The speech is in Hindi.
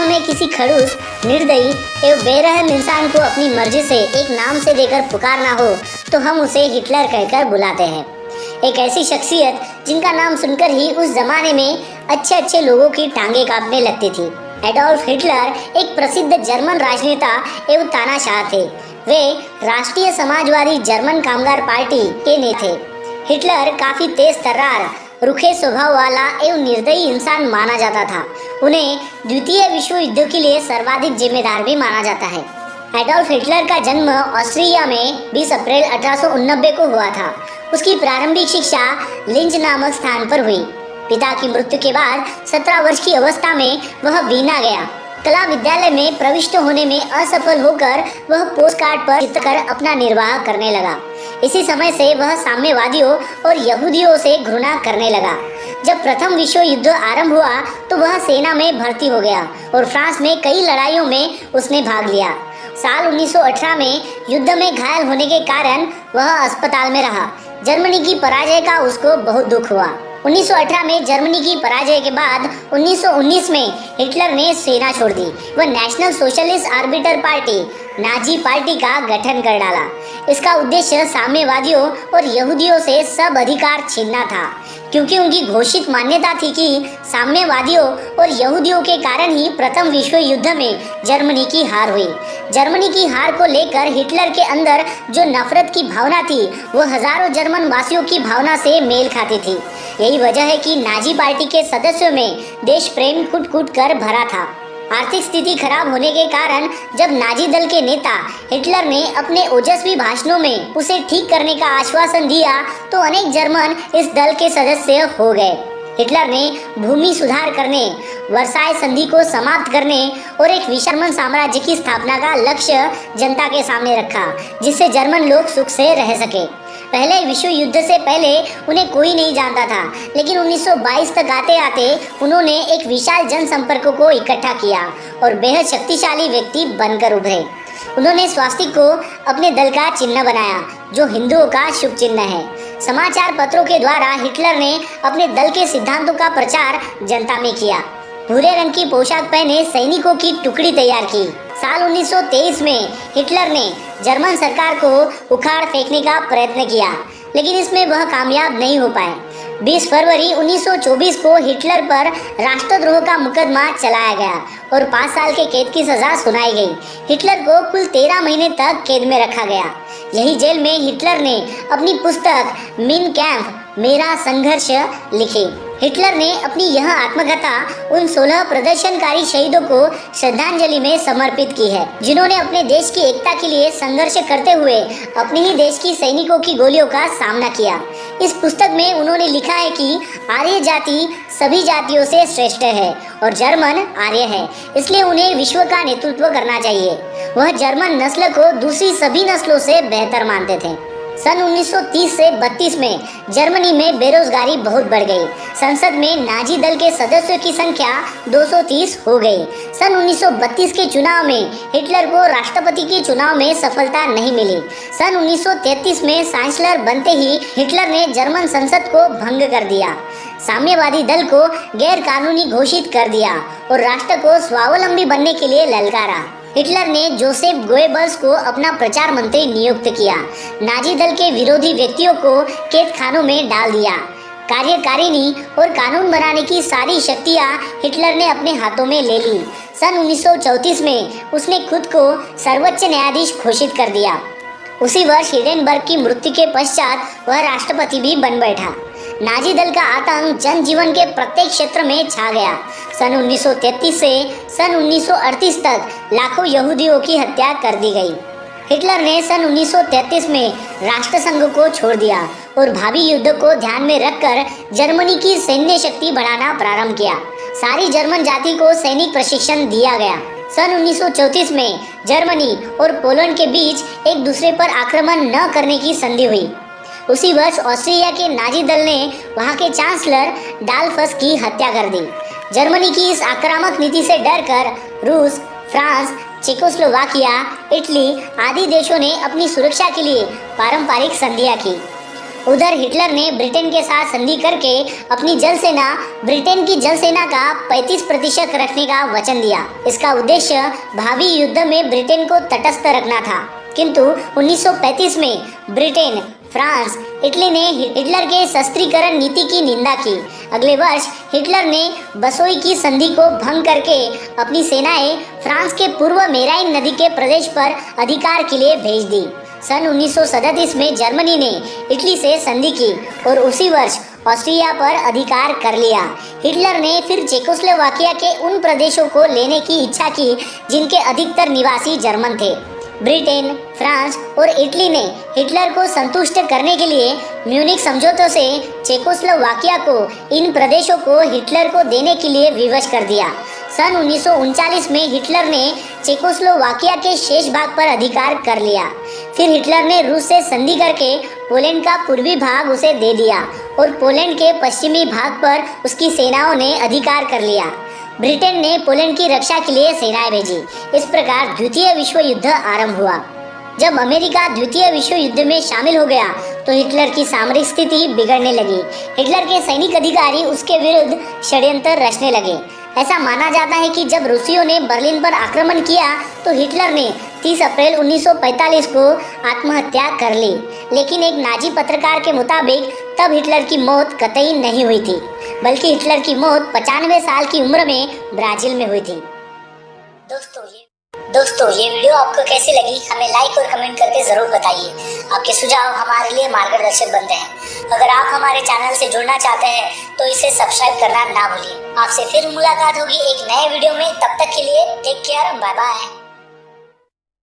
वास्तव में किसी खड़ूस, निर्दयी एवं बेरहम इंसान को अपनी मर्जी से एक नाम से देकर पुकारना हो तो हम उसे हिटलर कहकर बुलाते हैं। एक ऐसी शख्सियत जिनका नाम सुनकर ही उस जमाने में अच्छे अच्छे लोगों की टांगे कांपने लगती थी। एडोल्फ हिटलर एक प्रसिद्ध जर्मन राजनेता एवं तानाशाह थे। वे राष्ट्रीय समाजवादी जर्मन कामगार पार्टी के नेता थे। हिटलर काफी तेज तर्रार, रुखे स्वभाव वाला एवं निर्दयी इंसान माना जाता था। उन्हें द्वितीय विश्व युद्ध के लिए सर्वाधिक जिम्मेदार भी माना जाता है। एडोल्फ हिटलर का जन्म ऑस्ट्रिया में 20 अप्रैल 1889 को हुआ था। उसकी प्रारंभिक शिक्षा लिंज नामक स्थान पर हुई। पिता की मृत्यु के बाद 17 वर्ष की अवस्था में वह वीना गया। कला विद्यालय में प्रविष्ट होने में असफल होकर वह पोस्टकार्ड पर चित्रकर अपना निर्वाह करने लगा। इसी समय से वह साम्यवादियों और यहूदियों से घृणा करने लगा। जब प्रथम विश्व युद्ध आरंभ हुआ तो वह सेना में भर्ती हो गया और फ्रांस में कई लड़ाइयों में उसने भाग लिया। साल 1918 में युद्ध में घायल होने के कारण वह अस्पताल में रहा। जर्मनी की पराजय का उसको बहुत दुख हुआ। 1918 में जर्मनी की पराजय के बाद 1919 में हिटलर ने सेना छोड़ दी। वह नेशनल सोशलिस्ट आर्बिटर पार्टी नाजी पार्टी का गठन कर डाला। इसका उद्देश्य साम्यवादियों और यहूदियों से सब अधिकार छीनना था, क्योंकि उनकी घोषित मान्यता थी कि साम्यवादियों और यहूदियों के कारण ही प्रथम विश्व युद्ध में जर्मनी की हार हुई। जर्मनी की हार को लेकर हिटलर के अंदर जो नफरत की भावना थी वो हजारों जर्मन वासियों की भावना से मेल खाती थी। यही वजह है कि नाजी पार्टी के सदस्यों में देश प्रेम कूट कूट कर भरा था। आर्थिक स्थिति खराब होने के कारण जब नाजी दल के नेता हिटलर ने अपने ओजस्वी भाषणों में उसे ठीक करने का आश्वासन दिया तो अनेक जर्मन इस दल के सदस्य हो गए। हिटलर ने भूमि सुधार करने, वर्साय संधि को समाप्त करने और एक विशाल जर्मन साम्राज्य की स्थापना का लक्ष्य जनता के सामने रखा, जिससे जर्मन लोग सुख से रह सके। पहले विश्व युद्ध से पहले उन्हें कोई नहीं जानता था, लेकिन 1922 तक आते आते उन्होंने एक विशाल जनसंपर्क को इकट्ठा किया और बेहद शक्तिशाली व्यक्ति बनकर उभरे। उन्होंने स्वास्तिक को अपने दल का चिन्ह बनाया, जो हिंदुओं का शुभ चिन्ह है। समाचार पत्रों के द्वारा हिटलर ने अपने दल के सिद्धांतों का प्रचार जनता में किया। भूरे रंग की पोशाक पहने सैनिकों की टुकड़ी तैयार की। साल 1923 में हिटलर ने जर्मन सरकार को उखाड़ फेंकने का प्रयत्न किया, लेकिन इसमें वह कामयाब नहीं हो पाए। 20 फरवरी 1924 को हिटलर पर राष्ट्रद्रोह का मुकदमा चलाया गया और 5 साल के कैद की सजा सुनाई गई। हिटलर को कुल 13 महीने तक कैद में रखा गया। यही जेल में हिटलर ने अपनी पुस्तक मेन कैंप मेरा संघर्ष लिखी। हिटलर ने अपनी यह आत्मकथा उन 16 प्रदर्शनकारी शहीदों को श्रद्धांजलि में समर्पित की है, जिन्होंने अपने देश की एकता के लिए संघर्ष करते हुए अपने ही देश की सैनिकों की गोलियों का सामना किया। इस पुस्तक में उन्होंने लिखा है कि आर्य जाति सभी जातियों से श्रेष्ठ है और जर्मन आर्य है, इसलिए उन्हें विश्व का नेतृत्व करना चाहिए। वह जर्मन नस्ल को दूसरी सभी नस्लों से बेहतर मानते थे। सन 1930 से 32 में जर्मनी में बेरोजगारी बहुत बढ़ गई। संसद में नाजी दल के सदस्यों की संख्या 230 हो गई। सन 1932 के चुनाव में हिटलर को राष्ट्रपति के चुनाव में सफलता नहीं मिली। सन 1933 में चांसलर बनते ही हिटलर ने जर्मन संसद को भंग कर दिया, साम्यवादी दल को गैर कानूनी घोषित कर दिया और राष्ट्र को स्वावलंबी बनने के लिए ललकारा। हिटलर ने जोसेफ गोएबल्स को अपना प्रचार मंत्री नियुक्त किया। नाजी दल के विरोधी व्यक्तियों को कैद खानों में डाल दिया। कार्यकारिणी और कानून बनाने की सारी शक्तियां हिटलर ने अपने हाथों में ले ली। सन 1934 में उसने खुद को सर्वोच्च न्यायाधीश घोषित कर दिया। उसी वर्ष हिडेनबर्ग की मृत्यु के पश्चात वह राष्ट्रपति भी बन बैठा। नाजी दल का आतंक जनजीवन के प्रत्येक क्षेत्र में छा गया। सन 1933 से सन 1938 तक लाखों यहूदियों की हत्या कर दी गई। हिटलर ने सन 1933 में राष्ट्रसंघ को छोड़ दिया और भावी युद्ध को ध्यान में रखकर जर्मनी की सैन्य शक्ति बढ़ाना प्रारंभ किया। सारी जर्मन जाति को सैनिक प्रशिक्षण दिया गया। सन 1934 में जर्मनी और पोलैंड के बीच एक दूसरे पर आक्रमण न करने की संधि हुई। उसी वर्ष ऑस्ट्रिया के नाजी दल ने वहां के चांसलर डाल्फस की हत्या कर दी। जर्मनी की इस आक्रामक नीति से डरकर रूस, फ्रांस, चेकोस्लोवाकिया, इटली आदि देशों ने अपनी सुरक्षा के लिए पारंपरिक संधियां की। उधर हिटलर ने ब्रिटेन के साथ संधि करके अपनी जल सेना ब्रिटेन की जल सेना का 35% रखने का वचन दिया। इसका उद्देश्य भावी युद्ध में ब्रिटेन को तटस्थ रखना था। किंतु 1935 में ब्रिटेन, फ्रांस, इटली ने हिटलर के शस्त्रीकरण नीति की निंदा की। अगले वर्ष हिटलर ने बसोई की संधि को भंग करके अपनी सेनाएं फ्रांस के पूर्व मेराइन नदी के प्रदेश पर अधिकार के लिए भेज दी। सन 1937 में जर्मनी ने इटली से संधि की और उसी वर्ष ऑस्ट्रिया पर अधिकार कर लिया। हिटलर ने फिर चेकोस्लोवाकिया के उन प्रदेशों को लेने की इच्छा की जिनके अधिकतर निवासी जर्मन थे। ब्रिटेन, फ्रांस और इटली ने हिटलर को संतुष्ट करने के लिए म्यूनिख समझौतों से चेकोस्लोवाकिया को इन प्रदेशों को हिटलर को देने के लिए विवश कर दिया। सन 1939 में हिटलर ने चेकोस्लोवाकिया के शेष भाग पर अधिकार कर लिया। फिर हिटलर ने रूस से संधि करके पोलैंड का पूर्वी भाग उसे दे दिया और पोलैंड के पश्चिमी भाग पर उसकी सेनाओं ने अधिकार कर लिया। ब्रिटेन ने पोलैंड की रक्षा के लिए सेनाएं भेजी। इस प्रकार द्वितीय विश्व युद्ध आरंभ हुआ। जब अमेरिका द्वितीय विश्व युद्ध में शामिल हो गया तो हिटलर की सामरिक स्थिति बिगड़ने लगी। हिटलर के सैनिक अधिकारी उसके विरुद्ध षड्यंत्र रचने लगे। ऐसा माना जाता है कि जब रूसियों ने बर्लिन पर आक्रमण किया तो हिटलर ने 30 अप्रैल 1945 को आत्महत्या कर ली। लेकिन एक नाजी पत्रकार के मुताबिक तब हिटलर की मौत कतई नहीं हुई थी, बल्कि हिटलर की मौत 95 साल की उम्र में ब्राजील में हुई थी। दोस्तों ये वीडियो आपको कैसी लगी हमें लाइक और कमेंट करके जरूर बताइए। आपके सुझाव हमारे लिए मार्गदर्शक बनते हैं। अगर आप हमारे चैनल से जुड़ना चाहते हैं तो इसे सब्सक्राइब करना ना भूलिए। आपसे फिर मुलाकात होगी एक नए वीडियो में। तब तक के लिए टेक केयर, बाय बाय।